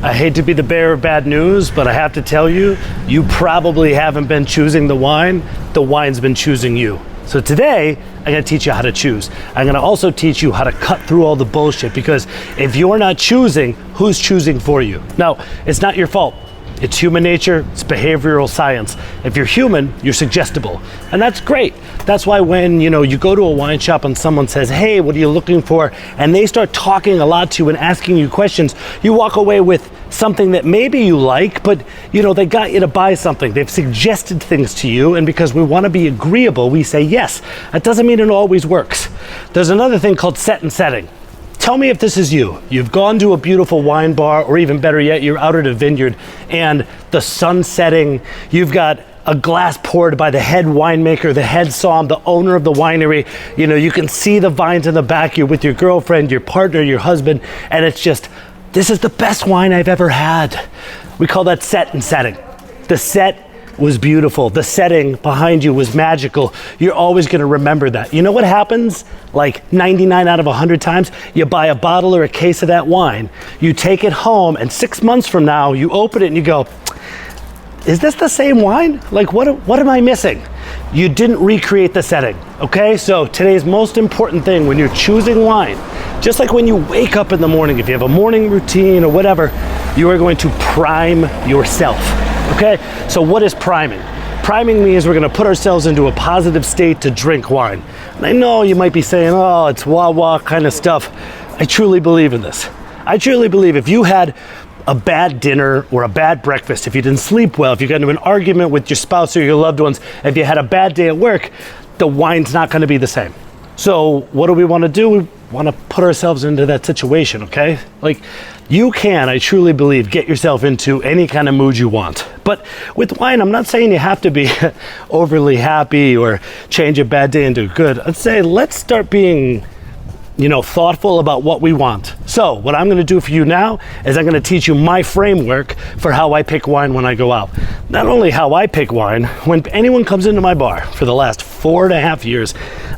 I hate to be the bearer of bad news, but I have to tell you, you probably haven't been choosing the wine's been choosing you. So today, I'm gonna teach you how to choose. I'm gonna also teach you how to cut through all the bullshit, because if you're not choosing, who's choosing for you? Now, it's not your fault. It's human nature, it's behavioral science. If you're human, you're suggestible, and that's great. That's why when you go to a wine shop and someone says, hey, what are you looking for? And they start talking a lot to you and asking you questions, you walk away with something that maybe you like, but they got you to buy something. They've suggested things to you, and because we want to be agreeable, we say yes. That doesn't mean it always works. There's another thing called set and setting. Tell me if this is you. You've gone to a beautiful wine bar, or even better yet, you're out at a vineyard and the sun's setting. You've got a glass poured by the head winemaker, the head somm, the owner of the winery. You can see the vines in the back. You're with your girlfriend, your partner, your husband, and it's just, this is the best wine I've ever had. We call that set and setting. The set was beautiful. The setting behind you was magical. You're always gonna remember that. You know what happens? Like 99 out of 100 times, you buy a bottle or a case of that wine, you take it home, and 6 months from now, you open it and you go, is this the same wine? Like, what am I missing? You didn't recreate the setting, okay? So today's most important thing when you're choosing wine, just like when you wake up in the morning, if you have a morning routine or whatever, you are going to prime yourself. Okay, so what is priming? Priming means we're gonna put ourselves into a positive state to drink wine. And I know you might be saying, oh, it's wah-wah kind of stuff. I truly believe in this. I truly believe if you had a bad dinner or a bad breakfast, if you didn't sleep well, if you got into an argument with your spouse or your loved ones, if you had a bad day at work, the wine's not gonna be the same. So what do we wanna do? We wanna put ourselves into that situation, okay? Like, you can, I truly believe, get yourself into any kind of mood you want. But with wine, I'm not saying you have to be overly happy or change a bad day into good. I'd say let's start being thoughtful about what we want. So what I'm gonna do for you now is I'm gonna teach you my framework for how I pick wine when I go out. Not only how I pick wine, when anyone comes into my bar for the last 4.5 years,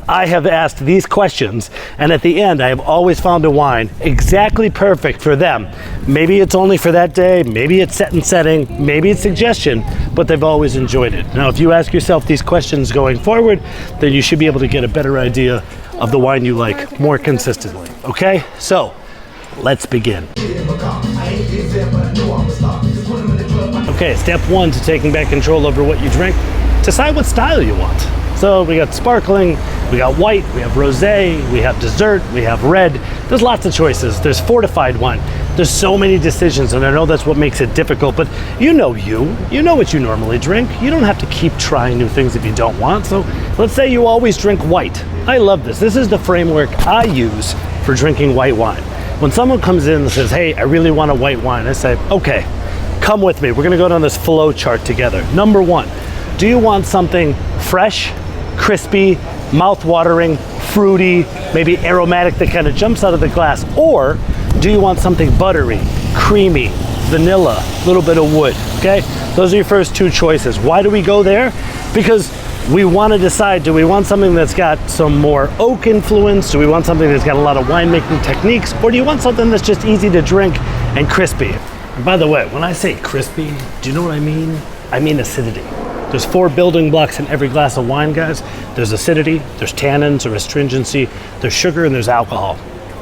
I have asked these questions, and at the end, I have always found a wine exactly perfect for them. Maybe it's only for that day, maybe it's set and setting, maybe it's suggestion, but they've always enjoyed it. Now, if you ask yourself these questions going forward, then you should be able to get a better idea of the wine you like more consistently, okay? So, let's begin. Okay, step one to taking back control over what you drink, decide what style you want. So we got sparkling, we got white, we have rosé, we have dessert, we have red. There's lots of choices. There's fortified wine. There's so many decisions, and I know that's what makes it difficult, but you know what you normally drink. You don't have to keep trying new things if you don't want. So let's say you always drink white. I love this. This is the framework I use for drinking white wine. When someone comes in and says, hey, I really want a white wine, I say, okay, come with me. We're gonna go down this flow chart together. Number one, do you want something fresh, crispy, mouth-watering, fruity, maybe aromatic that kind of jumps out of the glass? Or do you want something buttery, creamy, vanilla, a little bit of wood, okay? Those are your first two choices. Why do we go there? Because we want to decide, do we want something that's got some more oak influence? Do we want something that's got a lot of winemaking techniques? Or do you want something that's just easy to drink and crispy? And by the way, when I say crispy, do you know what I mean? I mean acidity. There's 4 building blocks in every glass of wine, guys. There's acidity, there's tannins or astringency, there's sugar, and there's alcohol.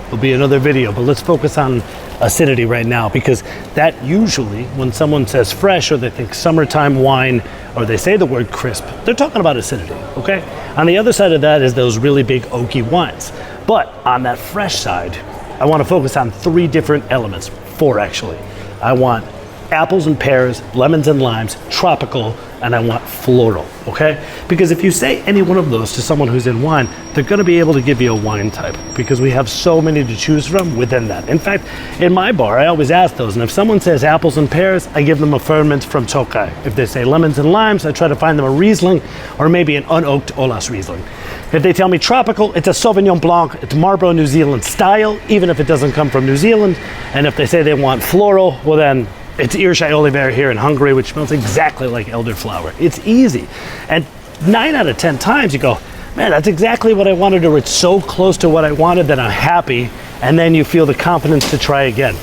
There'll be another video, but let's focus on acidity right now, because that usually, when someone says fresh or they think summertime wine or they say the word crisp, they're talking about acidity, okay? On the other side of that is those really big oaky wines. But on that fresh side, I want to focus on 3 different elements, 4 actually. I want apples and pears, lemons and limes, tropical, and I want floral, okay? Because if you say any one of those to someone who's in wine, they're gonna be able to give you a wine type, because we have so many to choose from within that. In fact, in my bar, I always ask those, and if someone says apples and pears, I give them a ferment from Tokaj. If they say lemons and limes, I try to find them a Riesling, or maybe an unoaked Olas Riesling. If they tell me tropical, it's a Sauvignon Blanc, it's Marlborough New Zealand style, even if it doesn't come from New Zealand. And if they say they want floral, well then, it's Irschai Oliver here in Hungary, which smells exactly like elderflower. It's easy. And 9 out of 10 times you go, man, that's exactly what I wanted, or it's so close to what I wanted that I'm happy, and then you feel the confidence to try again.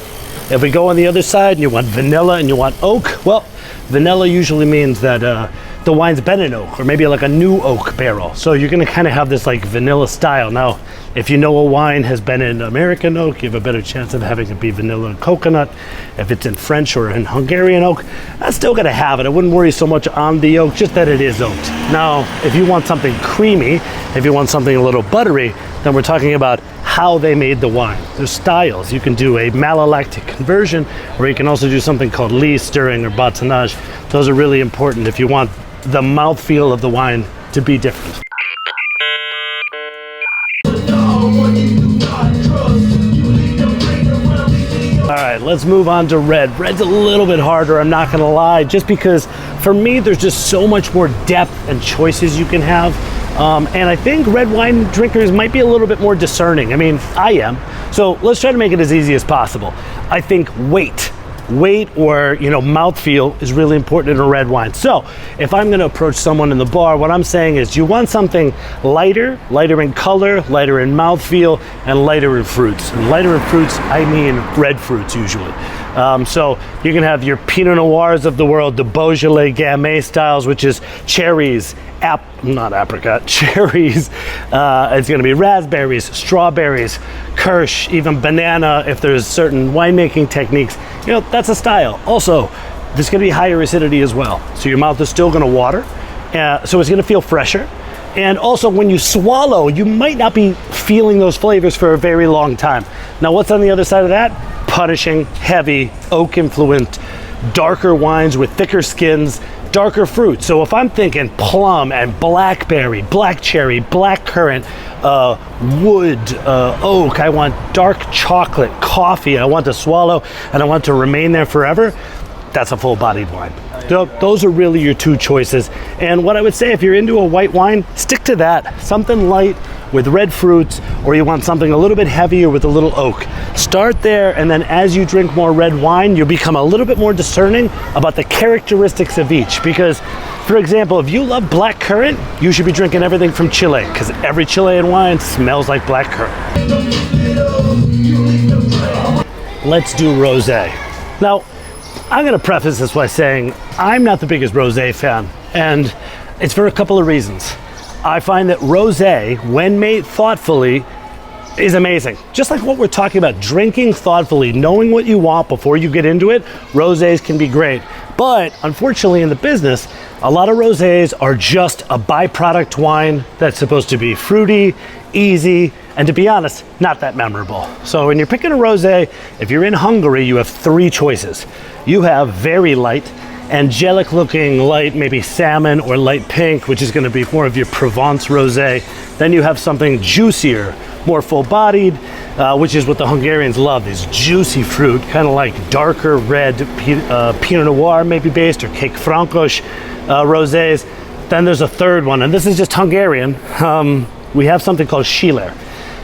If we go on the other side and you want vanilla and you want oak, well, vanilla usually means that the wine's been in oak, or maybe like a new oak barrel. So you're gonna kind of have this like vanilla style. Now, if you know a wine has been in American oak, you have a better chance of having it be vanilla and coconut. If it's in French or in Hungarian oak, that's still gonna have it. I wouldn't worry so much on the oak, just that it is oaked. Now, if you want something creamy, if you want something a little buttery, then we're talking about how they made the wine. There's styles. You can do a malolactic conversion, or you can also do something called lee stirring or batonnage. Those are really important if you want the mouthfeel of the wine to be different. All right, let's move on to red. Red's a little bit harder, I'm not gonna lie, just because for me, there's just so much more depth and choices you can have. And I think red wine drinkers might be a little bit more discerning. I mean, I am. So let's try to make it as easy as possible. I think weight or mouthfeel is really important in a red wine. So if I'm going to approach someone in the bar, what I'm saying is you want something lighter in color, lighter in mouthfeel, and lighter in fruits. And lighter in fruits, I mean red fruits usually. So you can have your Pinot Noirs of the world, the Beaujolais Gamay styles, which is cherries, cherries. It's going to be raspberries, strawberries, kirsch, even banana. If there's certain winemaking techniques, that's a style. Also, there's going to be higher acidity as well. So your mouth is still going to water. So it's going to feel fresher. And also when you swallow, you might not be feeling those flavors for a very long time. Now, what's on the other side of that? Punishing, heavy, oak influenced, darker wines with thicker skins, darker fruit. So if I'm thinking plum and blackberry, black cherry, black currant, wood, oak, I want dark chocolate, coffee, I want to swallow and I want to remain there forever, that's a full-bodied wine. Those are really your two choices. And what I would say, if you're into a white wine, stick to that. Something light with red fruits, or you want something a little bit heavier with a little oak. Start there, and then as you drink more red wine, you'll become a little bit more discerning about the characteristics of each. Because, for example, if you love black currant, you should be drinking everything from Chile, because every Chilean wine smells like black currant. Let's do rosé. Now, I'm going to preface this by saying I'm not the biggest rosé fan, and it's for a couple of reasons. I find that rosé, when made thoughtfully, is amazing. Just like what we're talking about, drinking thoughtfully, knowing what you want before you get into it, rosés can be great. But unfortunately in the business, a lot of rosés are just a byproduct wine that's supposed to be fruity, easy, and to be honest, not that memorable. So when you're picking a rosé, if you're in Hungary, you have three choices. You have very light, angelic looking light, maybe salmon or light pink, which is going to be more of your Provence rosé. Then you have something juicier, more full-bodied, which is what the Hungarians love, this juicy fruit, kind of like darker red Pinot Noir maybe based, or Cake Francos rosés. Then there's a third one, and this is just Hungarian. We have something called Schiller.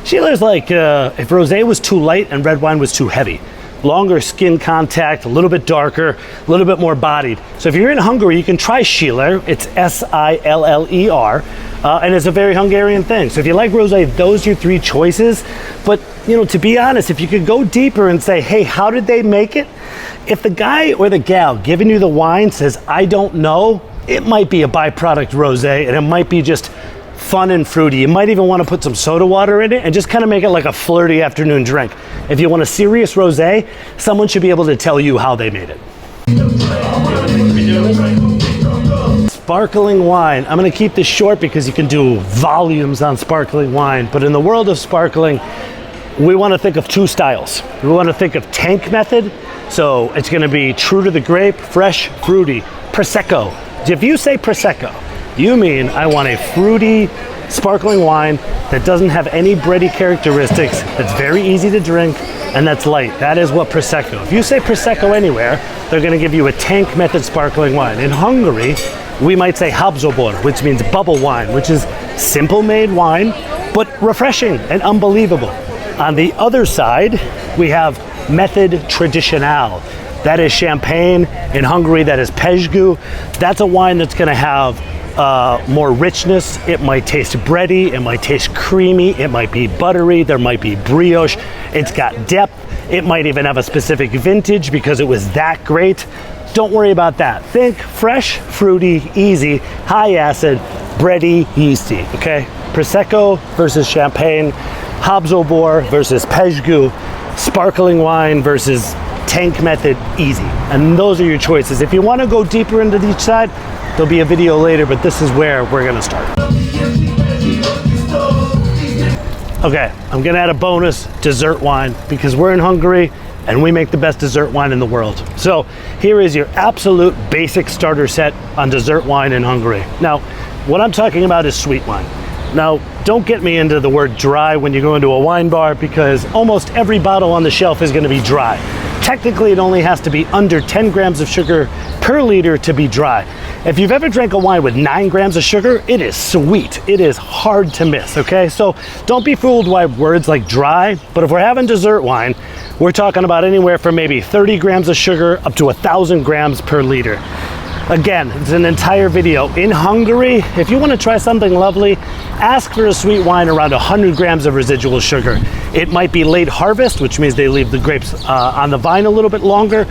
Schiller is like if rosé was too light and red wine was too heavy. Longer skin contact, a little bit darker, a little bit more bodied. So if you're in Hungary, you can try Schiller. It's S-I-L-L-E-R, and it's a very Hungarian thing. So if you like rosé, those are your three choices. But to be honest, if you could go deeper and say, hey, how did they make it? If the guy or the gal giving you the wine says, I don't know, it might be a byproduct rosé, and it might be just fun and fruity. You might even want to put some soda water in it and just kind of make it like a flirty afternoon drink. If you want a serious rosé, someone should be able to tell you how they made it. Sparkling wine. I'm going to keep this short because you can do volumes on sparkling wine, but in the world of sparkling, we want to think of two styles. We want to think of tank method. So it's going to be true to the grape, fresh, fruity, Prosecco. If you say Prosecco, you mean I want a fruity, sparkling wine that doesn't have any bready characteristics, that's very easy to drink, and that's light. That is what Prosecco. If you say Prosecco anywhere, they're going to give you a tank method sparkling wine. In Hungary, we might say Habzobor, which means bubble wine, which is simple made wine, but refreshing and unbelievable. On the other side, we have method traditionnel. That is champagne. In Hungary, that is pezsgő. That's a wine that's going to have more richness. It might taste bready, it might taste creamy, it might be buttery, there might be brioche. It's got depth. It might even have a specific vintage because it was that great. Don't worry about that. Think fresh, fruity, easy, high acid, bready, yeasty, okay? Prosecco versus champagne, Habs au Bord versus Pejgu, sparkling wine versus tank method, easy. And those are your choices. If you want to go deeper into each side, there'll be a video later, but this is where we're gonna start. Okay, I'm gonna add a bonus dessert wine because we're in Hungary and we make the best dessert wine in the world. So here is your absolute basic starter set on dessert wine in Hungary. Now, what I'm talking about is sweet wine. Now, don't get me into the word dry when you go into a wine bar because almost every bottle on the shelf is gonna be dry. Technically, it only has to be under 10 grams of sugar per liter to be dry. If you've ever drank a wine with 9 grams of sugar, it is sweet. It is hard to miss, okay? So don't be fooled by words like dry, but if we're having dessert wine, we're talking about anywhere from maybe 30 grams of sugar up to 1,000 grams per liter. Again, it's an entire video. In Hungary, if you want to try something lovely, ask for a sweet wine around 100 grams of residual sugar. It might be late harvest, which means they leave the grapes on the vine a little bit longer.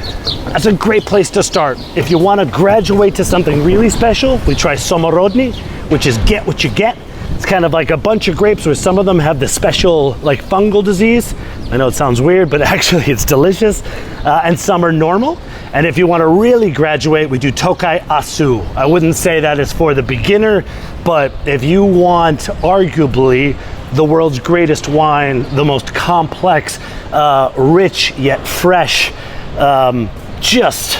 That's a great place to start. If you want to graduate to something really special, we try Somorodny, which is get what you get. It's kind of like a bunch of grapes where some of them have the special like fungal disease. I know it sounds weird, but actually it's delicious. And some are normal. And if you want to really graduate, we do Tokaj Asu. I wouldn't say that is for the beginner, but if you want arguably the world's greatest wine, the most complex, rich yet fresh, just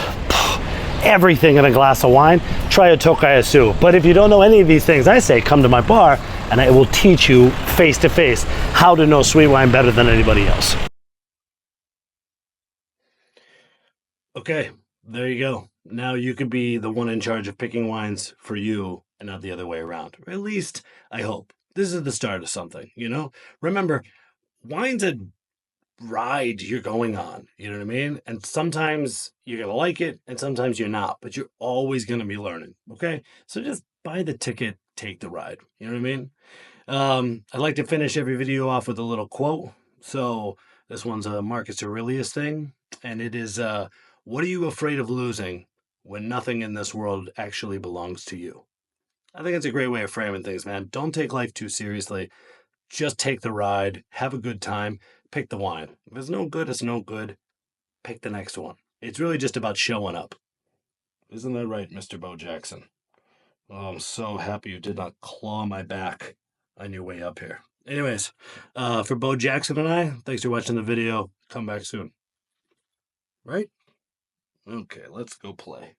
everything in a glass of wine, try a Tokaj Asu. But if you don't know any of these things, I say come to my bar and I will teach you face to face how to know sweet wine better than anybody else. Okay, there you go. Now you can be the one in charge of picking wines for you and not the other way around. Or at least, I hope. This is the start of something, you know? Remember, wine's a ride you're going on, you know what I mean? And sometimes you're going to like it and sometimes you're not, but you're always going to be learning, okay? So just buy the ticket, take the ride, you know what I mean? I like to finish every video off with a little quote. So this one's a Marcus Aurelius thing, and it is, what are you afraid of losing when nothing in this world actually belongs to you? I think it's a great way of framing things, man. Don't take life too seriously. Just take the ride, have a good time, pick the wine. If it's no good, it's no good. Pick the next one. It's really just about showing up. Isn't that right, Mr. Bo Jackson? Oh, I'm so happy you did not claw my back on your way up here. Anyways, for Bo Jackson and I, thanks for watching the video. Come back soon. Right? Okay, let's go play.